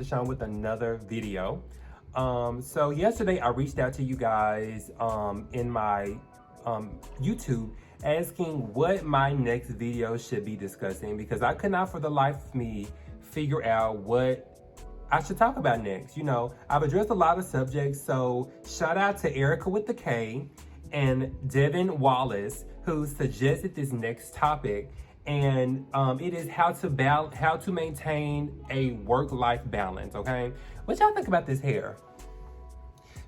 Krishan with another video. So yesterday I reached out to you guys in my YouTube asking what my next video should be discussing because I could not for the life of me figure out what I should talk about next. You know, I've addressed a lot of subjects, so shout out to Erica with the K and Devin Wallace who suggested this next topic. And it is how to maintain a work-life balance. Okay, what y'all think about this hair?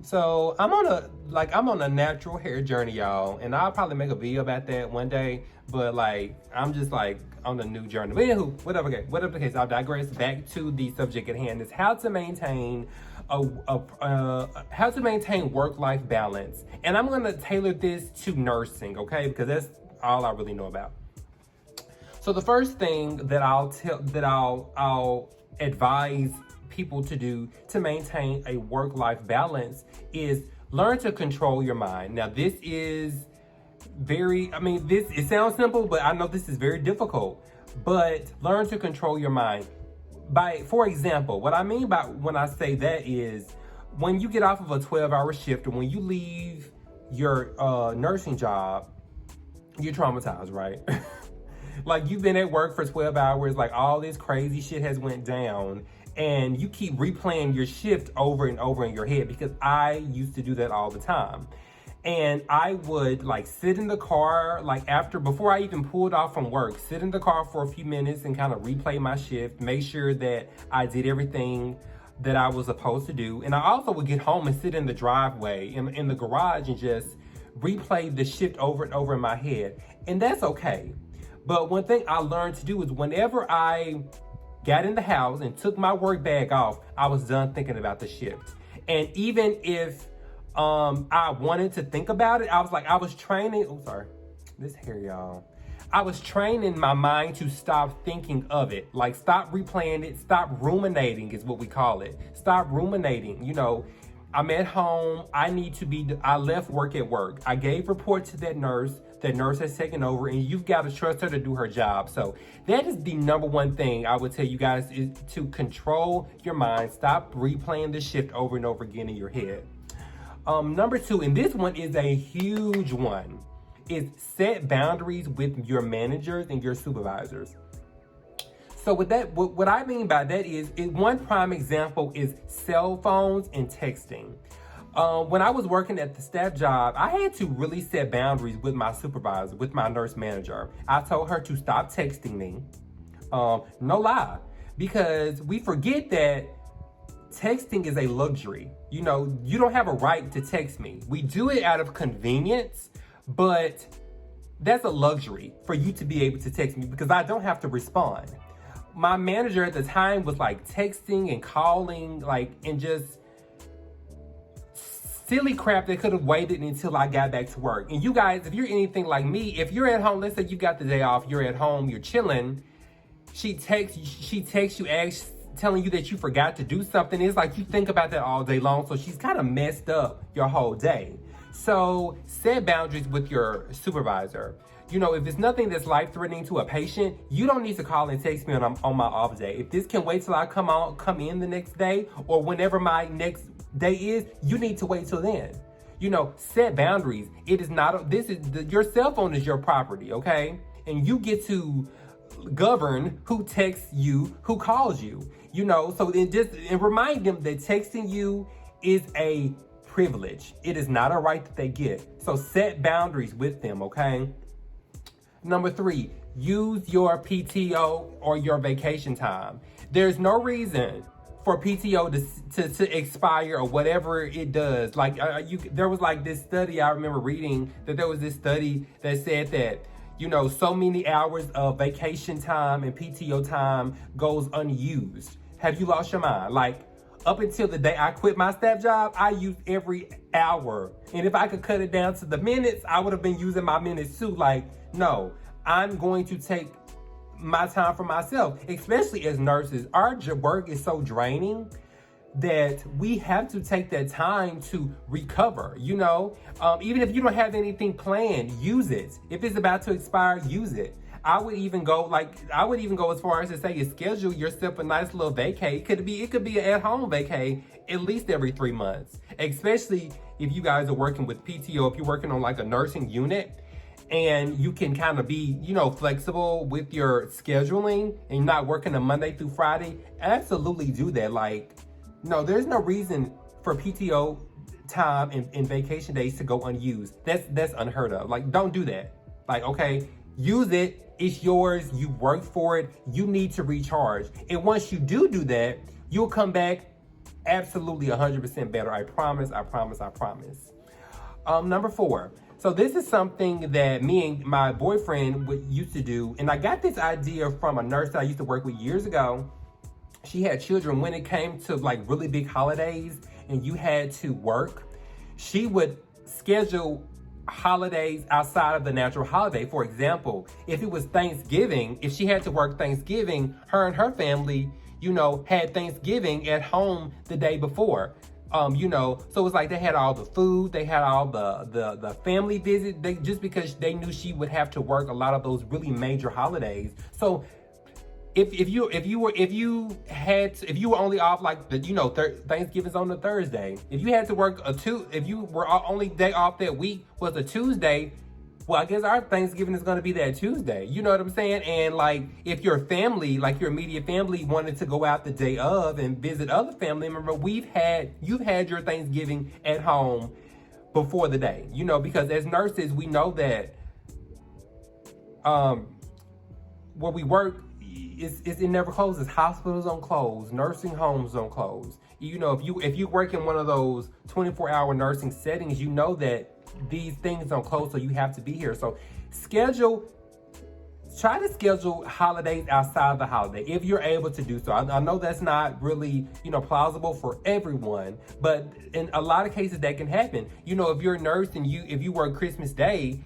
So I'm on a natural hair journey, y'all, and I'll probably make a video about that one day. But I'm just on a new journey. But anywho, whatever the case, I'll digress. Back to the subject at hand: is how to maintain work-life balance. And I'm gonna tailor this to nursing, okay? Because that's all I really know about. So the first thing that I'll advise people to do to maintain a work-life balance is learn to control your mind. Now this is it sounds simple, but I know this is very difficult. But learn to control your mind. For example, what I mean by when I say that is when you get off of a 12-hour shift or when you leave your nursing job, you're traumatized, right? Like you've been at work for 12 hours, like all this crazy shit has went down and you keep replaying your shift over and over in your head, because I used to do that all the time. And I would sit in the car, before I even pulled off from work, sit in the car for a few minutes and kind of replay my shift, make sure that I did everything that I was supposed to do. And I also would get home and sit in the driveway, in the garage, and just replay the shift over and over in my head. And that's okay. But one thing I learned to do is whenever I got in the house and took my work bag off, I was done thinking about the shift. And even if I wanted to think about it, I was training, this hair, y'all. I was training my mind to stop thinking of it. Stop replaying it, stop ruminating is what we call it. Stop ruminating, you know. I'm at home, I left work at work. I gave report to that nurse has taken over, and you've got to trust her to do her job. So that is the number one thing I would tell you guys, is to control your mind. Stop replaying the shift over and over again in your head. Number two, and this one is a huge one, is set boundaries with your managers and your supervisors. So with that, what I mean by that is one prime example is cell phones and texting. When I was working at the staff job, I had to really set boundaries with my supervisor, with my nurse manager. I told her to stop texting me. No lie, because we forget that texting is a luxury. You know, you don't have a right to text me. We do it out of convenience, but that's a luxury for you to be able to text me because I don't have to respond. My manager at the time was texting and calling and just silly crap that could have waited until I got back to work. And you guys, if you're anything like me, if you're at home, let's say you got the day off, you're at home, you're chilling, she texts you, telling you that you forgot to do something. It's you think about that all day long. So she's kind of messed up your whole day. So set boundaries with your supervisor. You know, if it's nothing that's life-threatening to a patient, you don't need to call and text me on my off day. If this can wait till I come in the next day or whenever my next day is, you need to wait till then. You know, set boundaries. It is not, your cell phone is your property, okay? And you get to govern who texts you, who calls you, you know? So and remind them that texting you is a privilege. It is not a right that they get. So set boundaries with them, okay? Number three, use your PTO or your vacation time. There's no reason for PTO to expire or whatever it does. There was this study I remember reading, that there was this study that said that, you know, so many hours of vacation time and PTO time goes unused. Have you lost your mind? Up until the day I quit my staff job, I used every hour. And if I could cut it down to the minutes, I would have been using my minutes too. No, I'm going to take my time for myself, especially as nurses. Our work is so draining that we have to take that time to recover, you know? Even if you don't have anything planned, use it. If it's about to expire, use it. I would even go as far as to say, you schedule yourself a nice little vacay. It could be an at-home vacay at least every 3 months. Especially if you guys are working with PTO, if you're working on like a nursing unit, and you can kind of be, flexible with your scheduling and not working a Monday through Friday, absolutely do that. Like, no, there's no reason for PTO time and vacation days to go unused. That's unheard of. Like, don't do that. Like, okay, use it. It's yours. You worked for it. You need to recharge. And once you do that, you'll come back absolutely 100% better. I promise, I promise, I promise. Number 4. So this is something that me and my boyfriend used to do. And I got this idea from a nurse that I used to work with years ago. She had children. When it came to like really big holidays and you had to work, she would schedule holidays outside of the natural holiday. For example, if it was Thanksgiving, if she had to work Thanksgiving, her and her family, had Thanksgiving at home the day before. So it's like they had all the food, they had all the family visit, just because they knew she would have to work a lot of those really major holidays. So if you were only off like Thanksgiving's on a Thursday, if you had to work if you were only day off that week was a Tuesday, well, I guess our Thanksgiving is going to be that Tuesday. You know what I'm saying? And like, if your family, like your immediate family, wanted to go out the day of and visit other family members, you've had your Thanksgiving at home before the day. Because as nurses, we know that where we work, it never closes. Hospitals don't close. Nursing homes don't close. If you work in one of those 24-hour nursing settings, you know that these things don't close, so you have to be here. So try to schedule holidays outside the holiday if you're able to do so. I know that's not really, plausible for everyone, but in a lot of cases that can happen. If you're a nurse and if you work Christmas Day,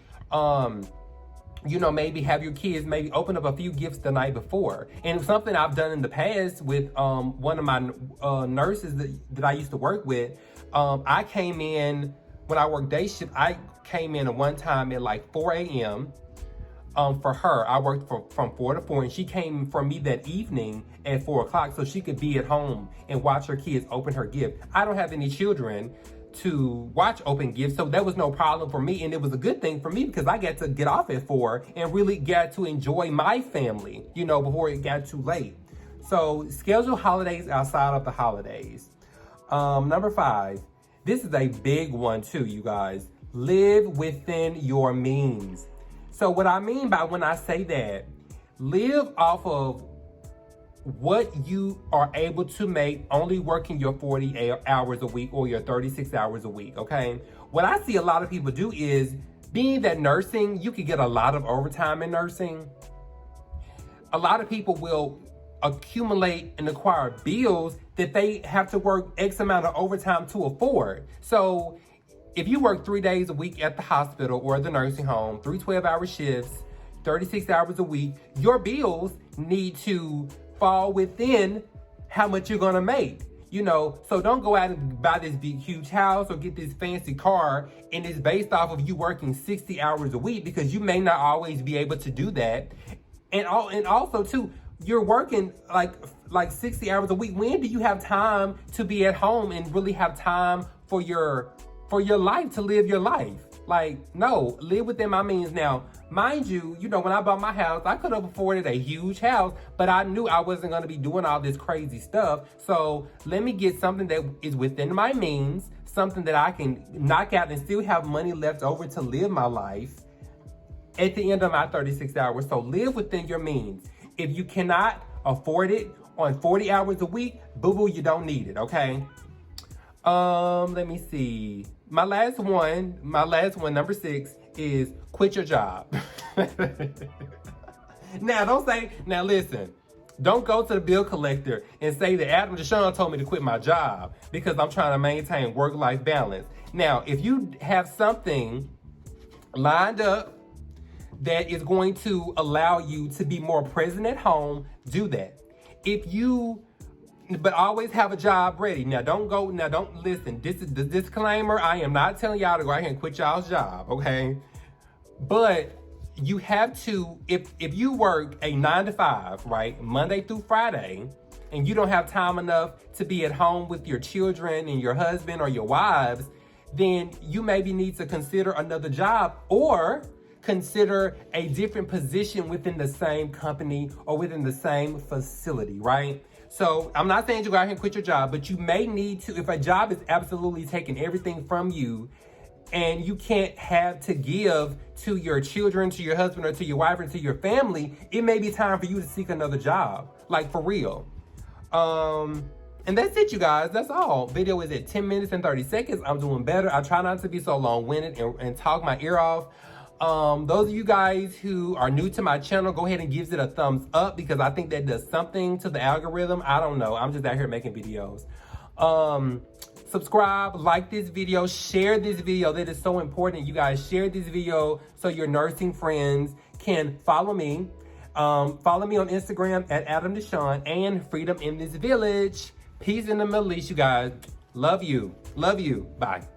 maybe have your kids maybe open up a few gifts the night before. And something I've done in the past with one of my nurses that I used to work with, I came in. When I worked day shift, I came in at one time at like 4 a.m. For her, I worked from 4 to 4, and she came for me that evening at 4 o'clock so she could be at home and watch her kids open her gift. I don't have any children to watch open gifts, so that was no problem for me, and it was a good thing for me because I got to get off at 4 and really got to enjoy my family, before it got too late. So schedule holidays outside of the holidays. Number 5. This is a big one too, you guys. Live within your means. So what I mean by when I say that, live off of what you are able to make only working your 40 hours a week or your 36 hours a week, okay? What I see a lot of people do is, being that nursing, you could get a lot of overtime in nursing. A lot of people will accumulate and acquire bills that they have to work X amount of overtime to afford. So if you work 3 days a week at the hospital or the nursing home, 3 12-hour shifts, 36 hours a week, your bills need to fall within how much you're gonna make. So don't go out and buy this big, huge house or get this fancy car and it's based off of you working 60 hours a week, because you may not always be able to do that. And also too, you're working like 60 hours a week. When do you have time to be at home and really have time for your life, to live your life? Like, no, live within my means. Now, mind you, when I bought my house, I could have afforded a huge house, but I knew I wasn't going to be doing all this crazy stuff. So let me get something that is within my means, something that I can knock out and still have money left over to live my life at the end of my 36 hours. So live within your means. If you cannot afford it on 40 hours a week, boo-boo, you don't need it, okay? Let me see. My last one, number 6, is quit your job. Now listen, don't go to the bill collector and say that Adam Deshawn told me to quit my job because I'm trying to maintain work-life balance. Now, if you have something lined up that is going to allow you to be more present at home, do that. But always have a job ready. Now don't listen. This is the disclaimer. I am not telling y'all to go ahead and quit y'all's job, okay? But you have to, if you work a 9 to 5, right, Monday through Friday, and you don't have time enough to be at home with your children and your husband or your wives, then you maybe need to consider another job or consider a different position within the same company or within the same facility, right? So I'm not saying to go out here and quit your job, but you may need to, if a job is absolutely taking everything from you and you can't have to give to your children, to your husband, or to your wife, or to your family, it may be time for you to seek another job, like for real. And that's it, you guys. That's all. Video is at 10 minutes and 30 seconds. I'm doing better. I try not to be so long-winded and talk my ear off. Those of you guys who are new to my channel, go ahead and give it a thumbs up because I think that does something to the algorithm. I don't know. I'm just out here making videos. Subscribe, like this video, share this video. That is so important. You guys share this video so your nursing friends can follow me. Follow me on Instagram at Adam Deshawn and Freedom in This Village. Peace in the Middle East, you guys. Love you. Love you. Bye.